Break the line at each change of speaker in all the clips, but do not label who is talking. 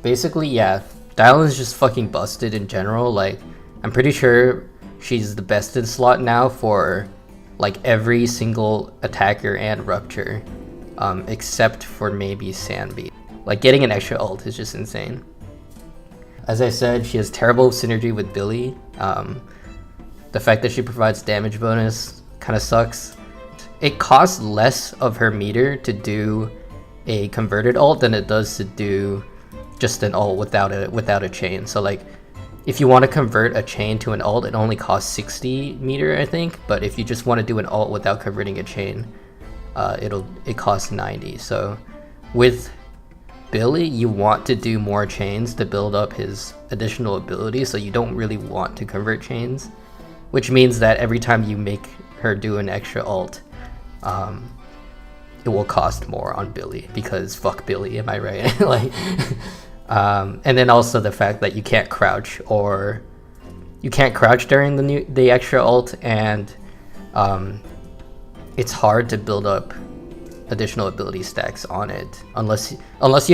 Basically, yeah, Dialyn's just fucking busted in general. Like, I'm pretty sure she's the best in slot now for like every single attacker and rupture, except for maybe Sanby. Like, getting an extra ult is just insane. As I said, she has terrible synergy with Billy. The fact that she provides damage bonus kind of sucks. It costs less of her meter to do a converted ult than it does to do just an ult without a chain. So like, if you want to convert a chain to an ult, it only costs 60 meter, I think. But if you just want to do an ult without converting a chain, it costs 90. So with Billy, you want to do more chains to build up his additional ability, so you don't really want to convert chains, which means that every time you make her do an extra ult, it will cost more on Billy, because fuck Billy, am I right? Like, and then also the fact that you can't crouch during the extra ult, and it's hard to build up additional ability stacks on it unless you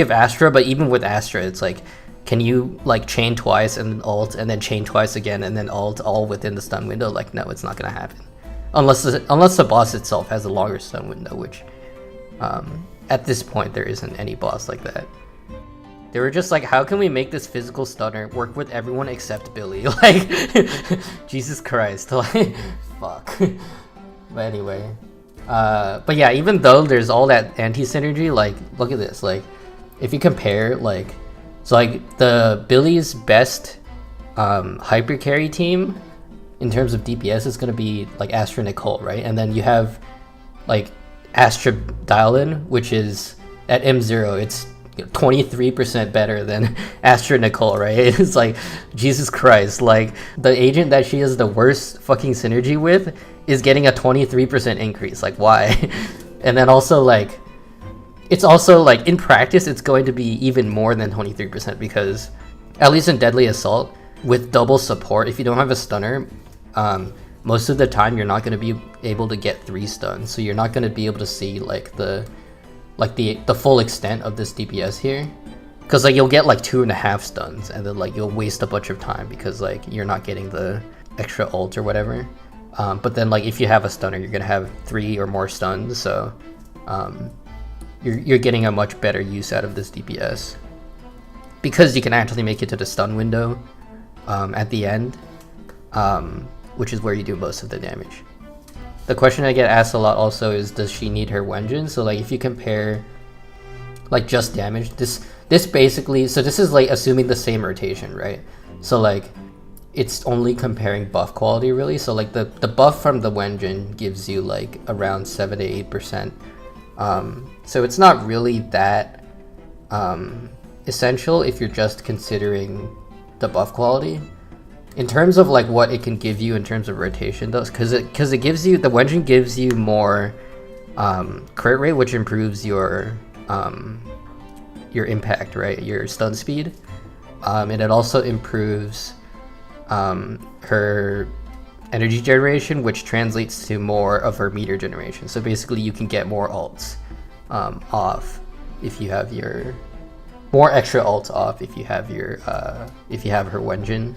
have Astra. But even with Astra, it's like, can you like chain twice and then ult and then chain twice again and then ult all within the stun window? Like, no, it's not gonna happen unless the boss itself has a longer stun window, which at this point there isn't any boss like that. They were just like, how can we make this physical stunner work with everyone except Billy? Like, Jesus Christ, like, fuck. But anyway, but yeah, even though there's all that anti-synergy, like, look at this. Like, if you compare, like, so like the Billy's best hyper carry team in terms of DPS is gonna be like Astra Nicole, right? And then you have like Astra Dialyn, which is at M0, it's 23% better than Astra Nicole, right? It's like, Jesus Christ, like, the agent that she has the worst fucking synergy with is getting a 23% increase. Like, why? And then also, like, it's also like, in practice it's going to be even more than 23%, because at least in Deadly Assault with double support, if you don't have a stunner, most of the time you're not going to be able to get 3 stuns, so you're not going to be able to see like the full extent of this DPS here, because like you'll get like 2.5 stuns and then like you'll waste a bunch of time because like you're not getting the extra ult or whatever. But then like if you have a stunner, you're gonna have 3 or more stuns, so you're getting a much better use out of this DPS because you can actually make it to the stun window at the end, which is where you do most of the damage. The question I get asked a lot also is, does she need her Wenjin? So like, if you compare like just damage, this basically, so this is like assuming the same rotation, right? So like, it's only comparing buff quality really. So like the buff from the Wenjin gives you like around 7 to 8%. So it's not really that essential if you're just considering the buff quality. In terms of like what it can give you in terms of rotation though, because it gives you, the Wenjin gives you more crit rate, which improves your impact, right? Your stun speed, and it also improves her energy generation, which translates to more of her meter generation. So basically you can get more ults off if you have your more extra ults off if you have your if you have her Wenjin.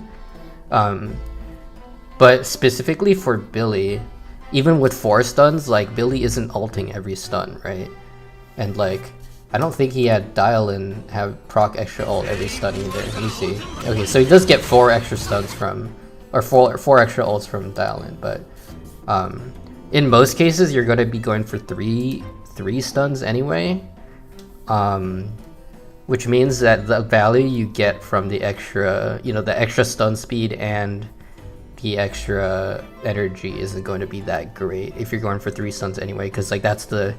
But specifically for Billy, even with 4 stuns, like Billy isn't ulting every stun, right? And like, I don't think he had Dialyn have proc extra ult every stun either. Let me see. Okay, so he does get 4 extra stuns from, or 4 extra ults from Dialyn, but in most cases you're going to be going for 3 stuns anyway, which means that the value you get from the extra, you know, the extra stun speed and the extra energy isn't going to be that great if you're going for 3 stuns anyway, because like that's the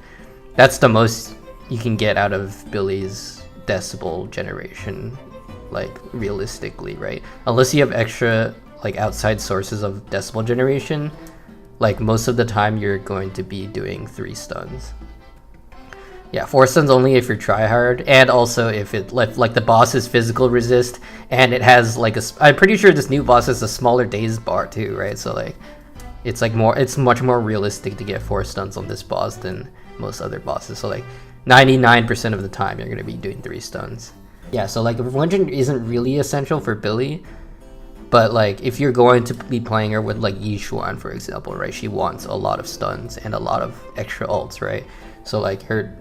most you can get out of Billy's decibel generation, like realistically, right? Unless you have extra like outside sources of decibel generation, like most of the time you're going to be doing 3 stuns. Yeah, 4 stuns only if you're tryhard, and also if it like the boss is physical resist, and it has like I'm pretty sure this new boss has a smaller dazed bar too, right? So like, it's like it's much more realistic to get 4 stuns on this boss than most other bosses. So like 99% of the time you're gonna be doing 3 stuns. Yeah, so like Wenjin isn't really essential for Billy, but like if you're going to be playing her with like Yeshunguang, for example, right? She wants a lot of stuns and a lot of extra ults, right? So like her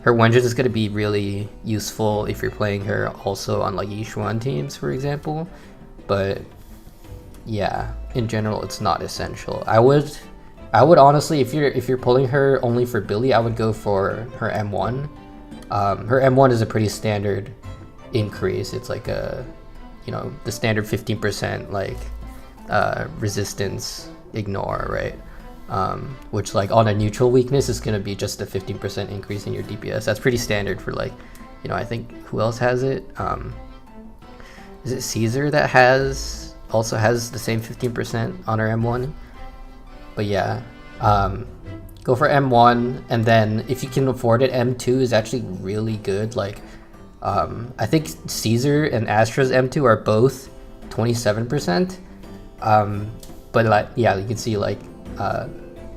Wenjin is going to be really useful if you're playing her also on like Yeshunguang teams, for example. But yeah, in general, it's not essential. I would honestly, if you're pulling her only for Billy, I would go for her M1. Her M1 is a pretty standard increase. It's like a, you know, the standard 15% like resistance ignore, right? Which like on a neutral weakness is going to be just a 15% increase in your DPS. That's pretty standard for like, you know, I think who else has it? Is it Caesar that also has the same 15% on her M1? But yeah, go for M1, and then if you can afford it, M2 is actually really good. Like I think Caesar and Astra's M2 are both 27%, but like, yeah, you can see like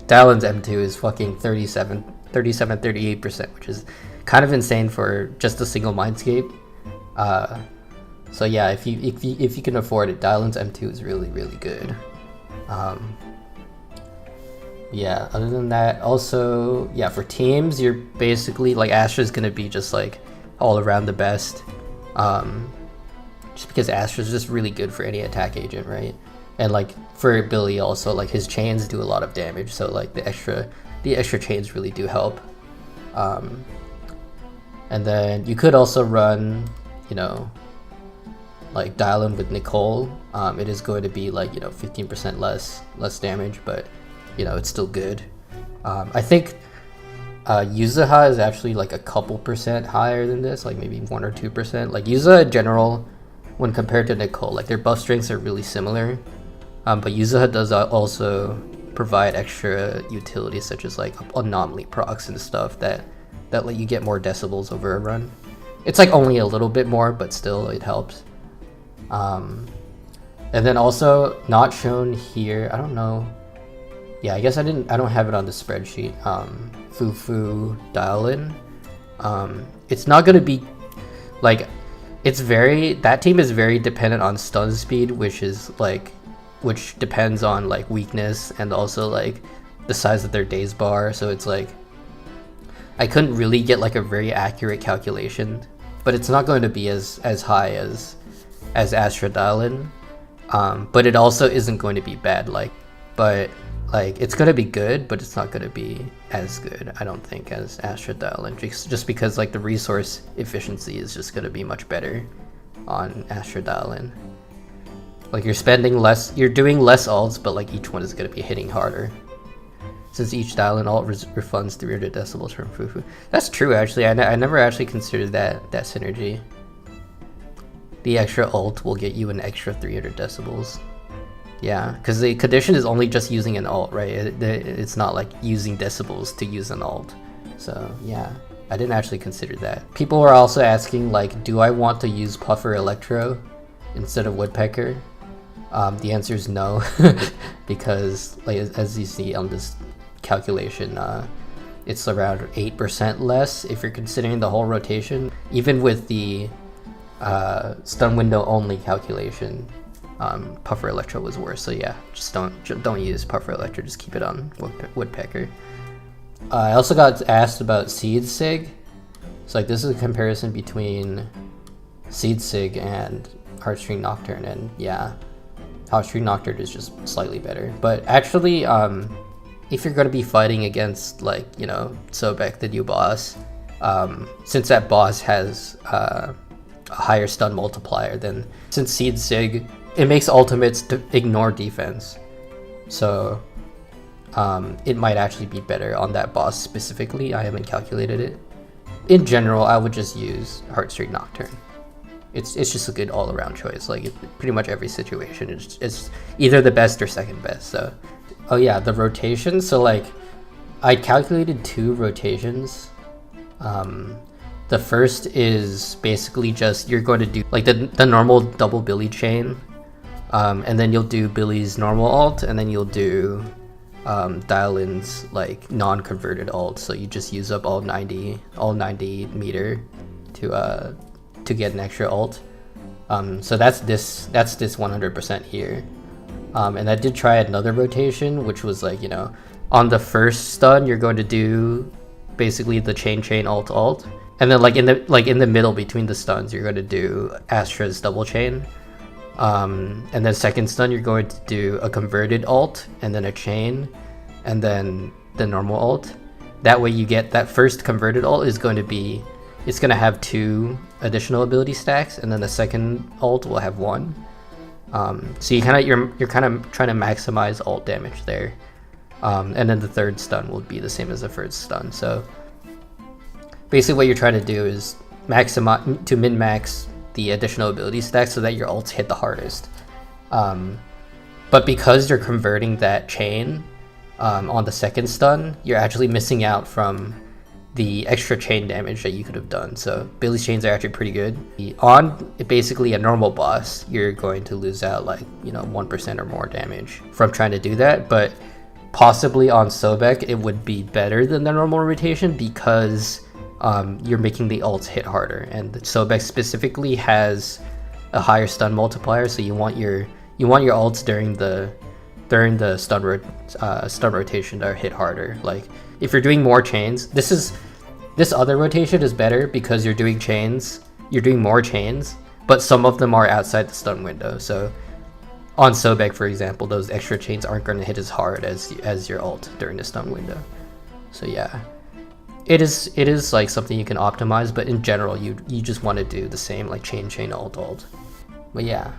Dialyn's M2 is fucking 38%, which is kind of insane for just a single Mindscape. So yeah, if you can afford it, Dialyn's M2 is really, really good. Yeah, other than that, also, yeah, for teams, you're basically, like, Astra's gonna be just, like, all around the best. Just because Astra's just really good for any attack agent, right? And, like, for Billy also, like, his chains do a lot of damage, so, like, the extra chains really do help. And then you could also run, you know, like, Dialyn with Nicole. It is going to be, like, you know, 15% less damage, but you know, it's still good. I think Yuzuha is actually like a couple percent higher than this, like maybe 1 or 2%. Like Yuzuha in general, when compared to Nicole, like their buff strengths are really similar. But Yuzuha does also provide extra utilities such as like anomaly procs and stuff that let you get more decibels over a run. It's like only a little bit more, but still it helps. And then also not shown here, I don't know. Yeah, I guess I don't have it on the spreadsheet. Fufu Dialyn. It's not gonna be like, that team is very dependent on stun speed, which depends on like weakness and also like the size of their days bar. So it's like, I couldn't really get like a very accurate calculation, but it's not going to be as high as Astra Dialyn. But it also isn't going to be bad, like it's gonna be good, but it's not gonna be as good, I don't think, as Astra Dialyn, just because like the resource efficiency is just gonna be much better on Astra Dialyn. Like you're spending less, you're doing less ults, but like each one is gonna be hitting harder, since each Dialyn ult refunds 300 decibels from Fufu. That's true, actually. I never actually considered that synergy. The extra ult will get you an extra 300 decibels. Yeah, because the condition is only just using an ult, right? It's not like using decibels to use an ult. So yeah, I didn't actually consider that. People were also asking like, do I want to use Puffer Electro instead of Woodpecker? The answer is no, because like as you see on this calculation, it's around 8% less if you're considering the whole rotation. Even with the stun window only calculation, Puffer Electro was worse. So yeah, just don't use Puffer Electro, just keep it on Woodpecker. I also got asked about Seed Sig. So like this is a comparison between Seed Sig and Heartstring Nocturne, and yeah, Heartstring Nocturne is just slightly better. But actually, if you're going to be fighting against like, you know, Sobek, the new boss, since that boss has a higher stun multiplier than, since Seed Sig, it makes ultimates to ignore defense, so it might actually be better on that boss specifically. I haven't calculated it. In general, I would just use Heartstring Nocturne. It's just a good all-around choice. Like pretty much every situation, it's either the best or second best. So, oh yeah, the rotation. So like, I calculated 2 rotations. The first is basically just you're going to do like the normal double Billy chain. And then you'll do Billy's normal ult, and then you'll do Dialyn's like non-converted ult. So you just use up all 90 meter to to get an extra alt. So that's this 100% here. And I did try another rotation, which was like, you know, on the first stun you're going to do basically the chain alt alt, and then like in the middle between the stuns you're going to do Astra's double chain. And then second stun you're going to do a converted alt and then a chain and then the normal alt. That way you get that first converted alt is going to be, it's going to have 2 additional ability stacks, and then the second alt will have 1. So you're kind of trying to maximize alt damage there. And then the third stun will be the same as the first stun. So basically what you're trying to do is maximize to min-max the additional ability stack so that your ults hit the hardest. But because you're converting that chain on the second stun, you're actually missing out from the extra chain damage that you could have done. So Billy's chains are actually pretty good. On basically a normal boss, you're going to lose out like, you know, 1% or more damage from trying to do that. But possibly on Sobek, it would be better than the normal rotation because you're making the ults hit harder, and Sobek specifically has a higher stun multiplier, so you want your ults during the stun rotation to hit harder. Like if you're doing more chains, this other rotation is better because you're doing more chains, but some of them are outside the stun window. So on Sobek, for example, those extra chains aren't going to hit as hard as your ult during the stun window. So yeah, it is like something you can optimize, but in general you just want to do the same, like chain ult. But yeah,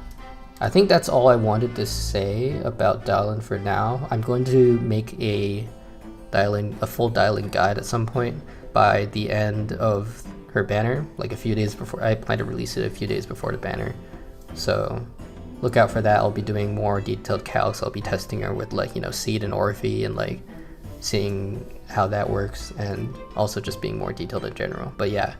I think that's all I wanted to say about Dialyn for now. I'm going to make a full Dialyn guide at some point by the end of her banner, like a few days before. I plan to release it a few days before the banner, so look out for that. I'll be doing more detailed calcs. I'll be testing her with like, you know, Seed and Orphe and like seeing how that works, and also just being more detailed in general. But yeah,